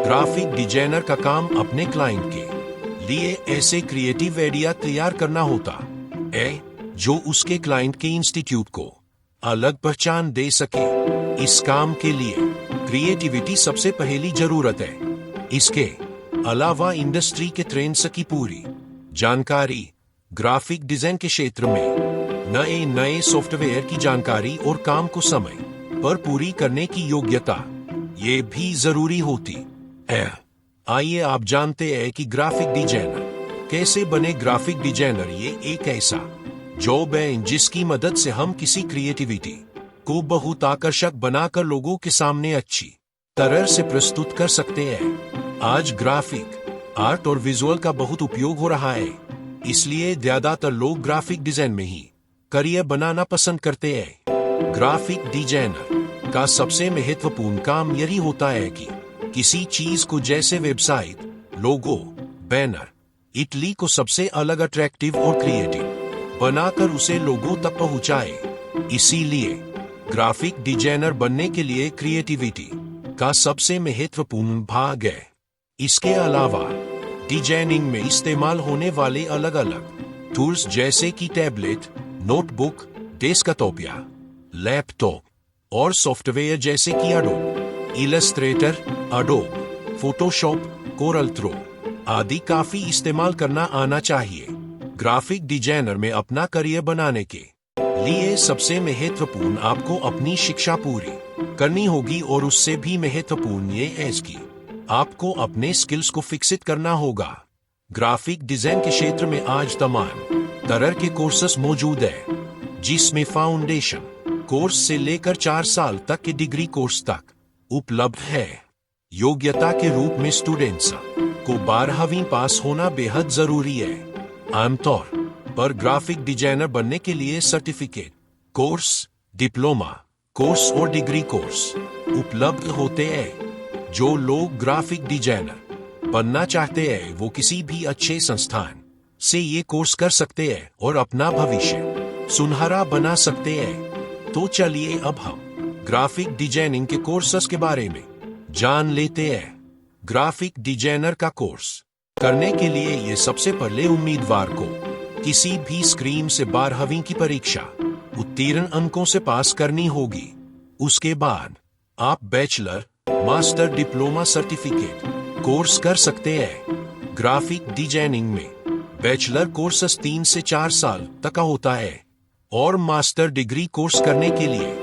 Graphic designer का काम अपने क्लाइंट के लिए ऐसे क्रिएटिव आइडिया तैयार करना होता है जो उसके क्लाइंट के इंस्टीट्यूट को अलग पहचान दे सके। इस काम के लिए क्रिएटिविटी सबसे पहली जरूरत है। इसके अलावा इंडस्ट्री के ट्रेंड्स की पूरी जानकारी, ग्राफिक डिजाइन के क्षेत्र में नए नए सॉफ्टवेयर की जानकारी और काम को समय पर पूरी करने की योग्यता ये भी जरूरी होती है। आइए आप जानते हैं कि ग्राफिक डिजाइनर कैसे बने। ग्राफिक डिजाइनर ये एक ऐसा जॉब है जिसकी मदद से हम किसी क्रिएटिविटी को बहुत आकर्षक बनाकर लोगों के सामने अच्छी तरह से प्रस्तुत कर सकते हैं। आज ग्राफिक आर्ट और विजुअल का बहुत उपयोग हो रहा है, इसलिए ज्यादातर लोग ग्राफिक डिजाइन में ही करियर बनाना पसंद करते हैं। ग्राफिक डिजाइनर का सबसे महत्वपूर्ण काम यही होता है कि किसी चीज को जैसे वेबसाइट, लोगो, बैनर इटली को सबसे अलग, अट्रैक्टिव और क्रिएटिव बनाकर उसे लोगों तक पहुंचाए। इसीलिए ग्राफिक डिजाइनर बनने के लिए क्रिएटिविटी का सबसे महत्वपूर्ण भाग है। इसके अलावा डिजाइनिंग में इस्तेमाल होने वाले अलग अलग टूल्स जैसे कि टैबलेट, नोटबुक, डेस्कटॉप या लैपटॉप और सॉफ्टवेयर जैसे कि adobe Illustrator, adobe Photoshop, Corel Draw आदि काफी इस्तेमाल करना आना चाहिए। ग्राफिक डिजाइनर में अपना करियर बनाने के लिए सबसे महत्वपूर्ण आपको अपनी शिक्षा पूरी करनी होगी, और उससे भी महत्वपूर्ण ये है कि आपको अपने स्किल्स को विकसित करना होगा। ग्राफिक डिजाइन के क्षेत्र में आज तमाम तरह के कोर्सेस मौजूद है, जिसमें फाउंडेशन कोर्स से लेकर 4 साल तक के डिग्री कोर्स तक उपलब्ध है। योग्यता के रूप में स्टूडेंट्स को 12वीं पास होना बेहद जरूरी है। आमतौर पर ग्राफिक डिजाइनर बनने के लिए सर्टिफिकेट कोर्स, डिप्लोमा कोर्स और डिग्री कोर्स उपलब्ध होते हैं। जो लोग ग्राफिक डिजाइनर बनना चाहते हैं वो किसी भी अच्छे संस्थान से ये कोर्स कर सकते हैं और अपना भविष्य सुनहरा बना सकते हैं। तो चलिए अब हम ग्राफिक डिजाइनिंग के कोर्सेस के बारे में जान लेते हैं। ग्राफिक डिजाइनर का कोर्स करने के लिए ये सबसे पहले उम्मीदवार को किसी भी स्ट्रीम से 12वीं की परीक्षा उत्तीर्ण अंकों से पास करनी होगी। उसके बाद आप bachelor, master, diploma, certificate course कर सकते हैं। ग्राफिक डिजाइनिंग में बैचलर कोर्सेस 3 से 4 साल तक का होता है, और मास्टर डिग्री कोर्स करने के लिए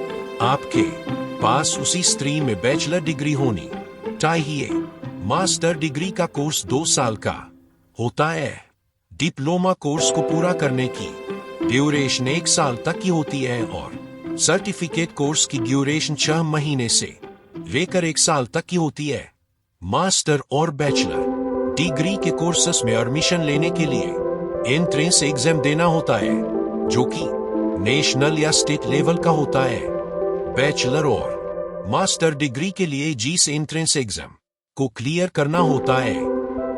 आपके पास उसी स्ट्रीम में बैचलर डिग्री होनी चाहिए। मास्टर डिग्री का कोर्स 2 साल का होता है। डिप्लोमा कोर्स को पूरा करने की ड्यूरेशन 1 साल तक की होती है, और सर्टिफिकेट कोर्स की ड्यूरेशन 6 महीने से लेकर 1 साल तक की होती है। मास्टर और बैचलर डिग्री के कोर्सेस में एडमिशन लेने के लिए एंट्रेंस एग्जाम देना होता है, जो कि नेशनल या स्टेट लेवल का होता है। बैचलर और मास्टर डिग्री के लिए जिस एंट्रेंस एग्जाम को क्लियर करना होता है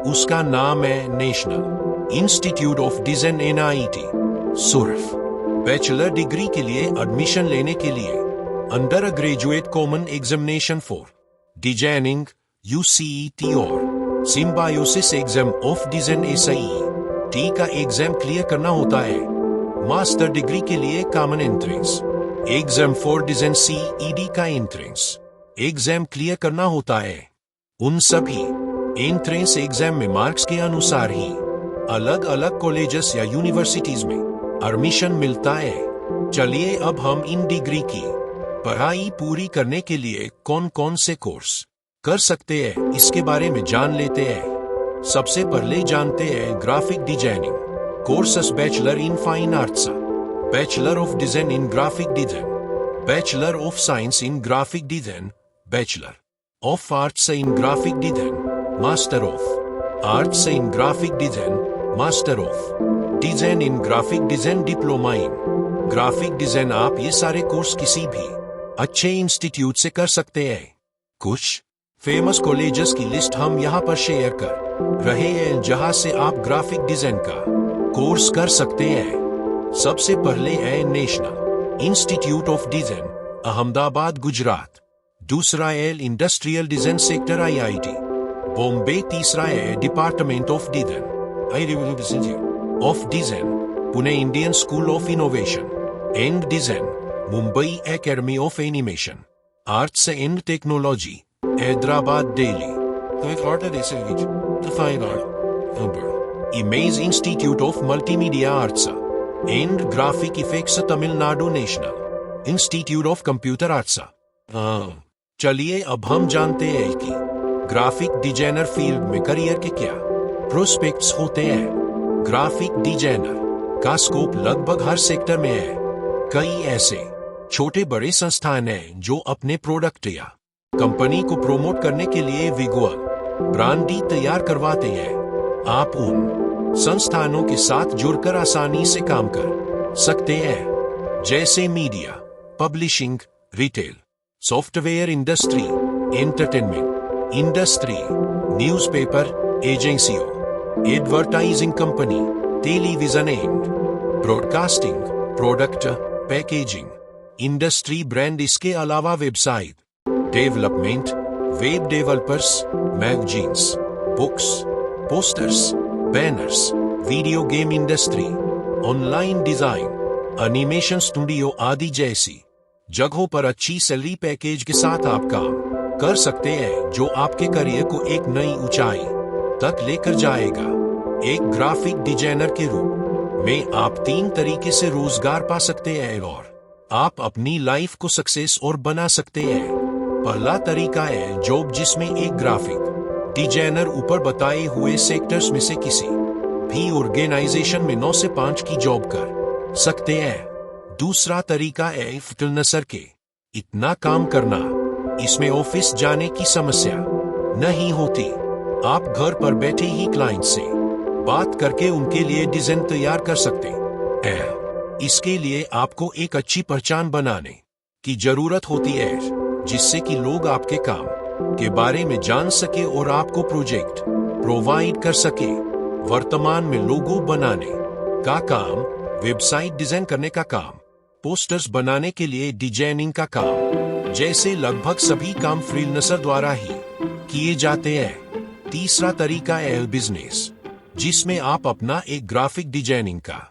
उसका नाम है national institute of design, NIT सुर्फ। बैचलर डिग्री के लिए एडमिशन लेने के लिए under graduate common examination for designing UCET और Symbiosis exam of design SIET का एग्जाम क्लियर करना होता है। मास्टर डिग्री के लिए common entrance exam for design CED का एंट्रेंस एग्जाम क्लियर करना होता है। उन सभी एंट्रेंस एग्जाम में मार्क्स के अनुसार ही अलग अलग कॉलेजेस या यूनिवर्सिटीज में एडमिशन मिलता है। चलिए अब हम इन डिग्री की पढ़ाई पूरी करने के लिए कौन कौन से कोर्स कर सकते हैं इसके बारे में जान लेते हैं। सबसे पहले जानते हैं graphic designing courses. Bachelor in fine arts, bachelor of design in graphic design, bachelor of science in graphic design, bachelor of arts in graphic design, master of arts in graphic design, master of design in graphic design, diploma in graphic design. आप ये सारे course किसी भी अच्छे institute से कर सकते हैं। कुछ फेमस कॉलेजेस की लिस्ट हम यहाँ पर शेयर कर रहे हैं जहाँ से आप ग्राफिक डिजाइन का कोर्स कर सकते हैं। सबसे पहले है national institute of design, Ahmedabad, Gujarat. दूसरा है industrial design sector, IIT Bombay तीसरा है department of design Pune Indian school of innovation and design, Mumbai academy of animation arts and technology, Hyderabad Delhi. Image institute of multimedia arts and graphic effects Tamil Nadu national institute of computer arts. चलिए अब हम जानते हैं कि graphic designer field में career के क्या prospects होते हैं। ग्राफिक डिजाइनर का स्कोप लगभग हर सेक्टर में है। कई ऐसे छोटे बड़े संस्थान हैं जो अपने प्रोडक्ट या कंपनी को प्रमोट करने के लिए विजुअल ब्रांडी तैयार करवाते हैं। आप उन संस्थानों के साथ जुड़कर आसानी से काम कर सकते हैं, जैसे media, publishing, retail, software industry, entertainment industry, newspaper एजेंसियों, advertising company, television and broadcasting, product packaging industry, brand. इसके अलावा website development, web developers, magazines, books, posters, banners, video game industry, online design, animation studio आदि जैसी जगहों पर अच्छी salary package के साथ आप काम कर सकते हैं, जो आपके करियर को एक नई ऊंचाई तक लेकर जाएगा। एक ग्राफिक डिजाइनर के रूप में आप 3 तरीके से रोजगार पा सकते हैं और आप अपनी लाइफ को सक्सेस और बना सकते हैं। पहला तरीका है जॉब, जिसमें एक ग्राफिक डिजाइनर ऊपर बताए हुए सेक्टर्स में से किसी भी ऑर्गेनाइजेशन में 9 से 5 की जॉब कर सकते हैं। दूसरा तरीका है फ्रीलांसर के इतना काम करना, इसमें ऑफिस जाने की समस्या नहीं होती। आप घर पर बैठे ही क्लाइंट से बात करके उनके लिए डिजाइन तैयार कर सकते हैं। इसके लिए आपको एक अच्छी पहचान बनाने की जरूरत होती है, जिससे कि लोग आपके काम के बारे में जान सके और आपको प्रोजेक्ट प्रोवाइड कर सके। वर्तमान में लोगो बनाने का काम, वेबसाइट डिजाइन करने का काम, पोस्टर्स बनाने के लिए डिजाइनिंग का काम जैसे लगभग सभी काम फ्रीलांसर द्वारा ही किए जाते हैं। तीसरा तरीका है बिजनेस, जिसमें आप अपना एक ग्राफिक डिजाइनिंग का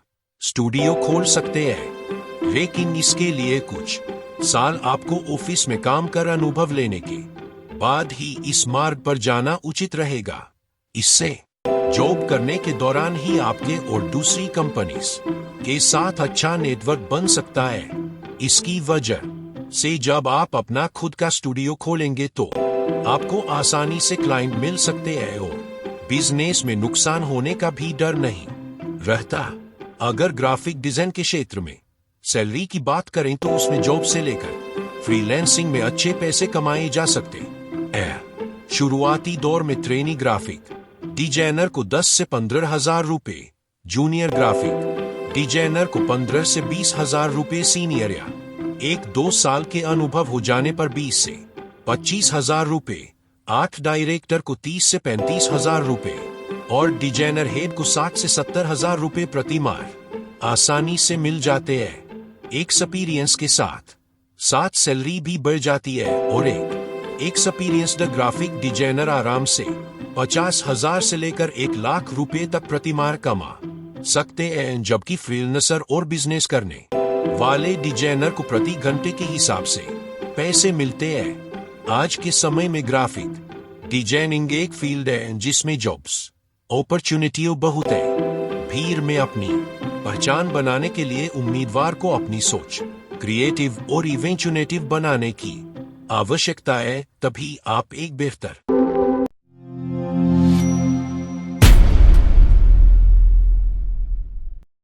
स्टूडियो खोल सकते हैं, लेकिन इसके लिए कुछ साल आपको ऑफिस में काम कर अनुभव लेने के बाद ही इस मार्ग पर जाना उचित रहेगा। इससे जॉब करने के दौरान ही आपके और दूसरी कंपनीज के साथ अच्छा नेटवर्क बन सकता है। इसकी वजह से जब आप अपना खुद का स्टूडियो खोलेंगे तो आपको आसानी से क्लाइंट मिल सकते हैं और बिजनेस में नुकसान होने का भी डर नहीं रहता। अगर ग्राफिक डिजाइन के क्षेत्र में सैलरी की बात करें तो उसमें जॉब से लेकर फ्रीलांसिंग में अच्छे पैसे कमाए जा सकते हैं। शुरुआती दौर में ट्रेनी ग्राफिक डिजाइनर को 10 से 15 हजार रुपए, जूनियर ग्राफिक डिजाइनर को 15 से 20 हजार रुपए, सीनियर या 1-2 साल के अनुभव हो जाने पर 20 से 25 हजार रुपए, 8 डायरेक्टर को 30 से 35 हजार रुपए और डिजाइनर हेड को 60 से 70 हजार रुपए प्रति माह आसानी से मिल जाते हैं। एक्सपीरियंस के साथ साथ सैलरी भी बढ़ जाती है और एक एक्सपीरियंस्ड ग्राफिक डिजाइनर आराम से 50,000 से लेकर 1 लाख रुपए तक प्रति माह कमा सकते हैं, जबकि फ्रीलांसर और बिजनेस करने वाले डिजाइनर को प्रति घंटे के हिसाब से पैसे मिलते हैं। आज के समय में ग्राफिक डिजाइनिंग एक फील्ड है जिसमें जॉब्स अपॉर्चुनिटी बहुत है। भीड़ में अपनी पहचान बनाने के लिए उम्मीदवार को अपनी सोच क्रिएटिव और इवेंचुनेटिव बनाने की आवश्यकता है, तभी आप एक बेहतर